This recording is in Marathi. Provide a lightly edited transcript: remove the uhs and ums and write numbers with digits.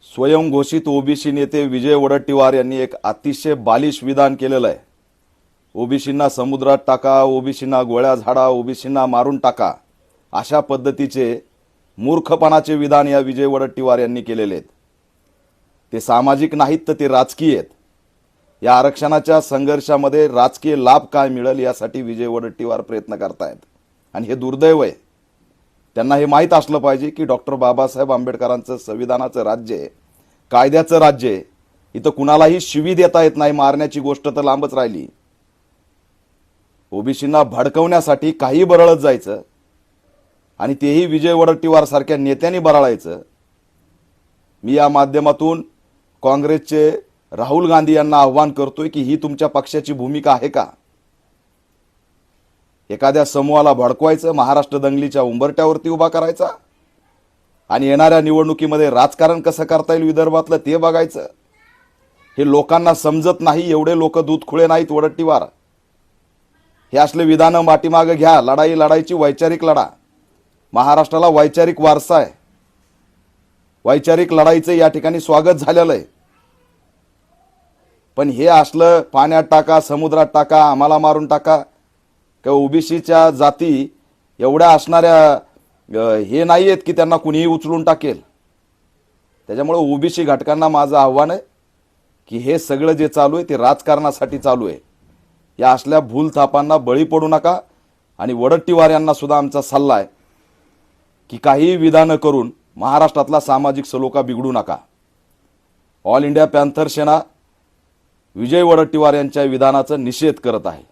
स्वयंघोषित ओबीसी नेते विजय वडेट्टीवार यांनी एक अतिशय बालिश विधान केलेलं आहे। ओबीसींना समुद्रात टाका, ओबीसींना गोळ्या झाडा, ओबीसींना मारून टाका, अशा पद्धतीचे मूर्खपणाचे विधान या विजय वडेट्टीवार यांनी केलेले आहेत। ते सामाजिक नाहीत तर ते राजकीय आहेत। या आरक्षणाच्या संघर्षामध्ये राजकीय लाभ काय मिळेल यासाठी विजय वडेट्टीवार प्रयत्न करतायत आणि हे दुर्दैव आहे। त्यांना हे माहीत असलं पाहिजे की डॉक्टर बाबासाहेब आंबेडकरांचं संविधानाचं राज्य आहे, कायद्याचं राज्य आहे। इथं कुणालाही शिवी देता येत नाही, मारण्याची गोष्ट तर लांबच राहिली। ओबीसींना भडकवण्यासाठी काही बरळत जायचं आणि तेही विजय वडेट्टीवार सारख्या नेत्यांनी बरळायचं। मी या माध्यमातून काँग्रेसचे राहुल गांधी यांना आव्हान करतोय की ही तुमच्या पक्षाची भूमिका आहे का? एखाद्या समूहाला भडकवायचं, महाराष्ट्र दंगलीच्या उंबरट्यावरती उभा करायचा आणि येणाऱ्या निवडणुकीमध्ये राजकारण कसं करता येईल विदर्भातलं ते बघायचं। हे लोकांना समजत नाही, एवढे लोक दूधखुळे नाहीत वडेट्टीवार। हे असले विधानं पाठीमागे घ्या, लढाई लढायची, वैचारिक लढा। महाराष्ट्राला वैचारिक वारसा आहे, वैचारिक लढाईचं या ठिकाणी स्वागत झालेलं आहे। पण हे असलं पाण्यात टाका, समुद्रात टाका, आम्हाला मारून टाका, का ओबीसीच्या जाती एवढ्या असणाऱ्या हे नाही आहेत की त्यांना कुणीही उचलून टाकेल। त्याच्यामुळे ओबीसी घटकांना माझं आव्हान आहे की हे सगळं जे चालू आहे ते राजकारणासाठी चालू आहे। या असल्या भूलथापांना बळी पडू नका आणि वडेट्टीवार यांना सुद्धा आमचा सल्ला आहे की काही विधानं करून महाराष्ट्रातला सामाजिक सलोखा बिघडू नका। ऑल इंडिया पॅन्थर सेना विजय वडेट्टीवार यांच्या विधानाचा निषेध करत आहे।